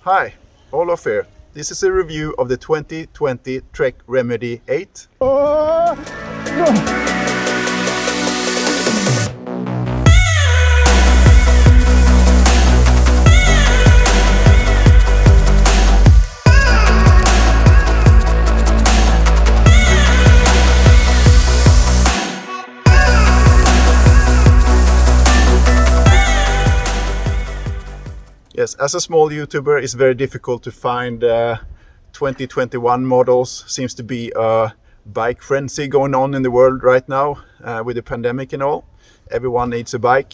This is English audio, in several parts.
Hi, Olof here. This is a review of the 2020 Trek Remedy 8. Yes, as a small YouTuber, it's very difficult to find 2021 models. Seems to be a bike frenzy going on in the world right now with the pandemic and all. Everyone needs a bike.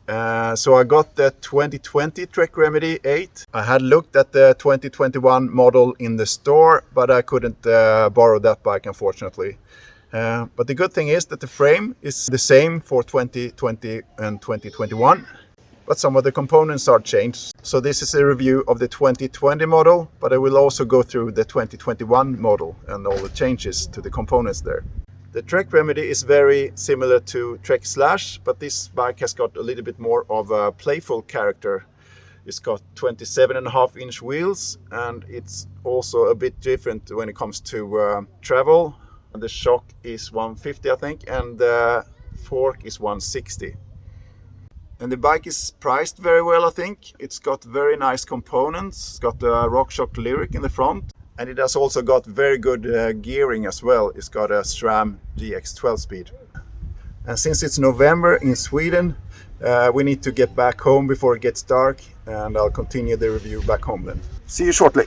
So I got the 2020 Trek Remedy 8. I had looked at the 2021 model in the store, but I couldn't borrow that bike, unfortunately. But the good thing is that the frame is the same for 2020 and 2021. But some of the components are changed. So this is a review of the 2020 model, but I will also go through the 2021 model and all the changes to the components there. The Trek Remedy is very similar to Trek Slash, but this bike has got a little bit more of a playful character. It's got 27.5-inch wheels, and it's also a bit different when it comes to travel. The shock is 150, I think, and the fork is 160. And the bike is priced very well, I think. It's got very nice components. It's got a RockShox Lyric in the front. And it has also got very good gearing as well. It's got a SRAM GX 12-speed. And since it's November in Sweden, we need to get back home before it gets dark. And I'll continue the review back home then. See you shortly.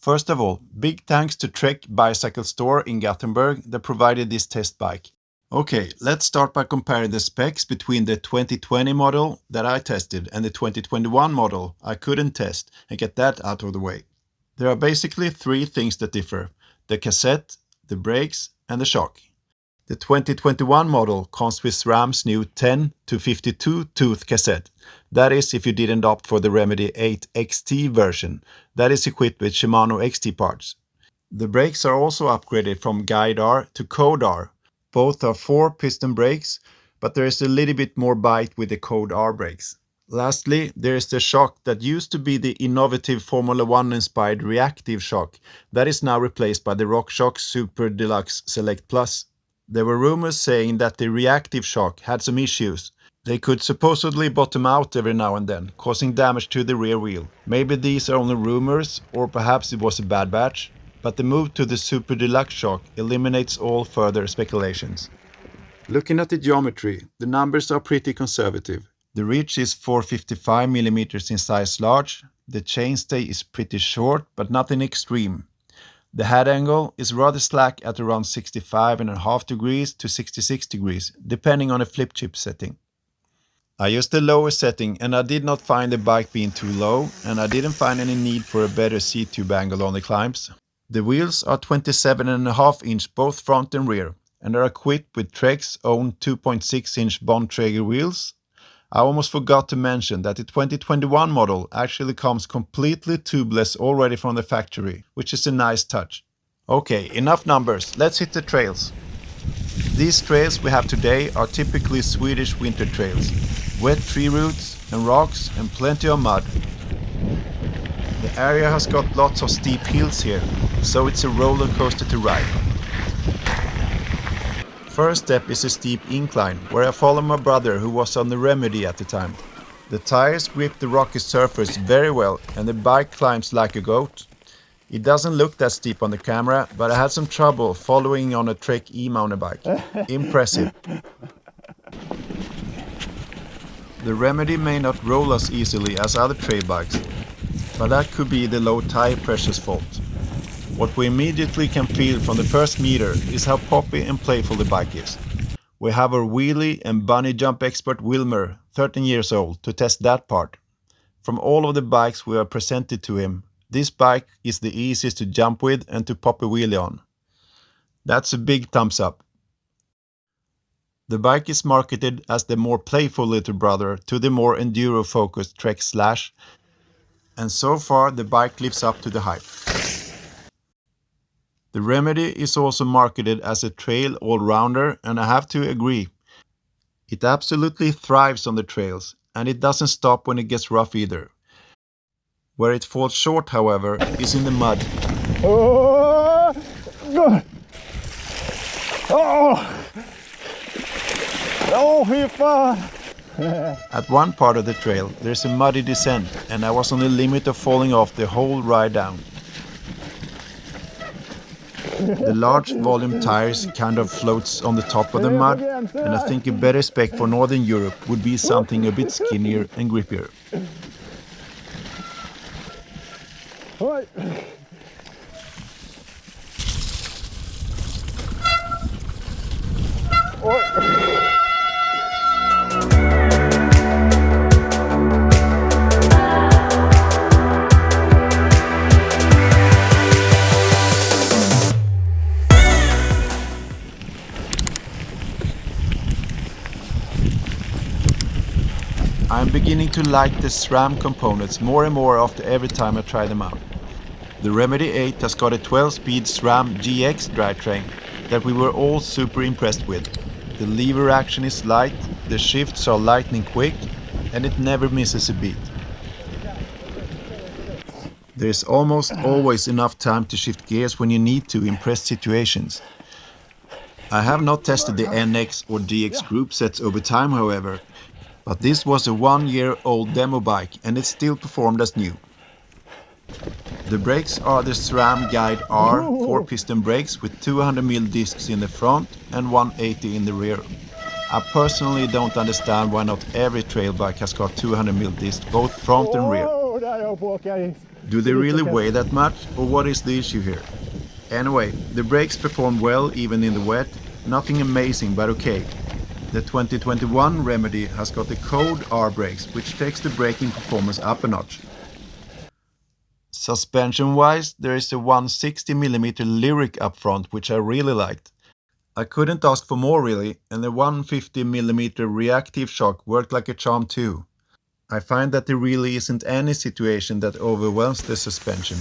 First of all, big thanks to Trek Bicycle Store in Gothenburg that provided this test bike. Okay, let's start by comparing the specs between the 2020 model that I tested and the 2021 model I couldn't test and get that out of the way. There are basically three things that differ: the cassette, the brakes and the shock. The 2021 model comes with SRAM's new 10 to 52 tooth cassette. That is if you didn't opt for the Remedy 8 XT version. That is equipped with Shimano XT parts. The brakes are also upgraded from Guide R to Code R. Both are 4-piston brakes, but there is a little bit more bite with the Code R brakes. Lastly, there is the shock that used to be the innovative Formula 1-inspired reactive shock that is now replaced by the RockShox Super Deluxe Select Plus. There were rumors saying that the reactive shock had some issues. They could supposedly bottom out every now and then, causing damage to the rear wheel. Maybe these are only rumors, or perhaps it was a bad batch. But the move to the Super Deluxe shock eliminates all further speculations. Looking at the geometry, the numbers are pretty conservative. The reach is 455mm in size large, the chainstay is pretty short but nothing extreme. The head angle is rather slack at around 65.5 degrees to 66 degrees, depending on the flip chip setting. I used the lower setting and I did not find the bike being too low, and I didn't find any need for a better seat-tube angle on the climbs. The wheels are 27.5-inch both front and rear, and are equipped with Trek's own 2.6-inch Bontrager wheels. I almost forgot to mention that the 2021 model actually comes completely tubeless already from the factory, which is a nice touch. Okay, enough numbers, let's hit the trails. These trails we have today are typically Swedish winter trails. Wet tree roots and rocks and plenty of mud. The area has got lots of steep hills here, so it's a roller coaster to ride. First step is a steep incline, where I follow my brother who was on the Remedy at the time. The tires grip the rocky surface very well and the bike climbs like a goat. It doesn't look that steep on the camera, but I had some trouble following on a Trek E-mountain bike. Impressive. The Remedy may not roll as easily as other trail bikes, but that could be the low tire pressure's fault. What we immediately can feel from the first meter is how poppy and playful the bike is. We have our wheelie and bunny jump expert Wilmer, 13 years old, to test that part. From all of the bikes we are presented to him, this bike is the easiest to jump with and to pop a wheelie on. That's a big thumbs up. The bike is marketed as the more playful little brother to the more enduro-focused Trek Slash, and so far the bike lives up to the hype. The Remedy is also marketed as a trail all-rounder, and I have to agree. It absolutely thrives on the trails, and it doesn't stop when it gets rough either. Where it falls short, however, is in the mud. Oh, good. Oh, oh, fy fan. At one part of the trail, there's a muddy descent, and I was on the limit of falling off the whole ride down. The large volume tires kind of floats on the top of the mud, and I think a better spec for Northern Europe would be something a bit skinnier and grippier. Oi. Oi. I'm beginning to like the SRAM components more and more after every time I try them out. The Remedy 8 has got a 12-speed SRAM GX drivetrain that we were all super impressed with. The lever action is light, the shifts are lightning quick, and it never misses a beat. There is almost always enough time to shift gears when you need to in pressed situations. I have not tested the NX or DX group sets over time, however, but this was a 1-year-old demo bike and it still performed as new. The brakes are the SRAM Guide R 4-piston brakes with 200mm discs in the front and 180 in the rear. I personally don't understand why not every trail bike has got 200mm discs both front and rear. Do they really weigh that much, or what is the issue here? Anyway, the brakes perform well even in the wet, nothing amazing but okay. The 2021 Remedy has got the Code R brakes, which takes the braking performance up a notch. Suspension-wise, there is a 160mm Lyric up front, which I really liked. I couldn't ask for more really, and the 150mm reactive shock worked like a charm too. I find that there really isn't any situation that overwhelms the suspension.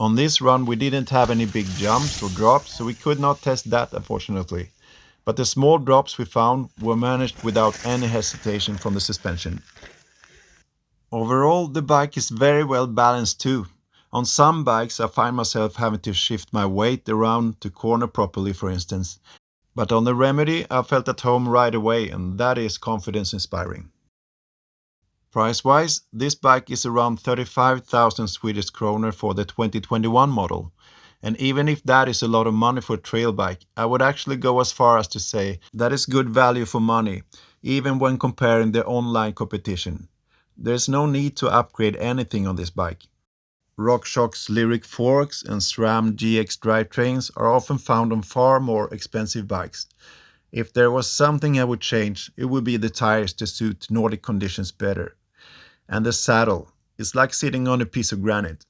On this run we didn't have any big jumps or drops, so we could not test that unfortunately. But the small drops we found were managed without any hesitation from the suspension. Overall, the bike is very well balanced too. On some bikes I find myself having to shift my weight around to corner properly, for instance. But on the Remedy I felt at home right away, and that is confidence inspiring. Price-wise, this bike is around 35,000 Swedish kronor for the 2021 model. And even if that is a lot of money for a trail bike, I would actually go as far as to say that is good value for money, even when comparing the online competition. There is no need to upgrade anything on this bike. RockShox's Lyric forks and SRAM GX drivetrains are often found on far more expensive bikes. If there was something I would change, it would be the tires to suit Nordic conditions better. And the saddle is like sitting on a piece of granite.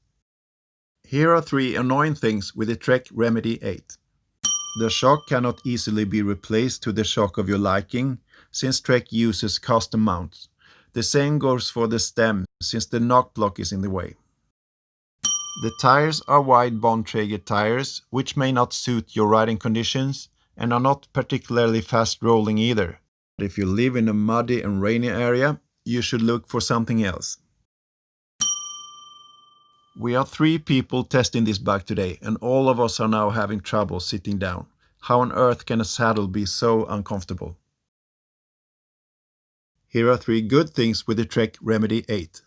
Here are 3 annoying things with the Trek Remedy 8. The shock cannot easily be replaced to the shock of your liking, since Trek uses custom mounts. The same goes for the stem, since the knock block is in the way. The tires are wide Bontrager tires, which may not suit your riding conditions, and are not particularly fast rolling either. But if you live in a muddy and rainy area, you should look for something else. We are 3 people testing this bike today, and all of us are now having trouble sitting down. How on earth can a saddle be so uncomfortable? Here are 3 good things with the Trek Remedy 8.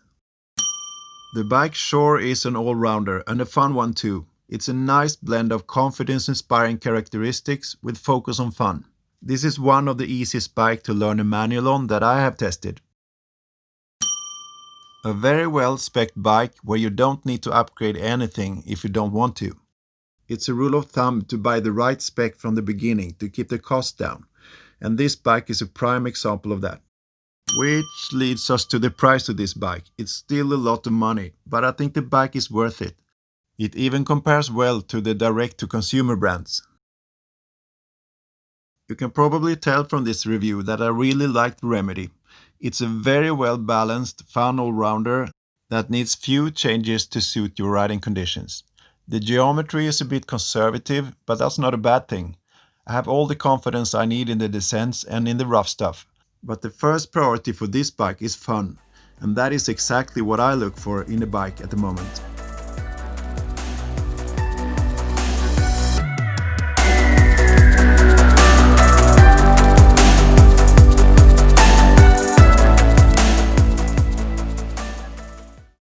The bike sure is an all-rounder and a fun one too. It's a nice blend of confidence-inspiring characteristics with focus on fun. This is one of the easiest bikes to learn a manual on that I have tested. A very well-spec'd bike where you don't need to upgrade anything if you don't want to. It's a rule of thumb to buy the right spec from the beginning to keep the cost down, and this bike is a prime example of that. Which leads us to the price of this bike. It's still a lot of money, but I think the bike is worth it. It even compares well to the direct-to-consumer brands. You can probably tell from this review that I really like the Remedy. It's a very well-balanced, fun all-rounder that needs few changes to suit your riding conditions. The geometry is a bit conservative, but that's not a bad thing. I have all the confidence I need in the descents and in the rough stuff. But the first priority for this bike is fun. And that is exactly what I look for in a bike at the moment.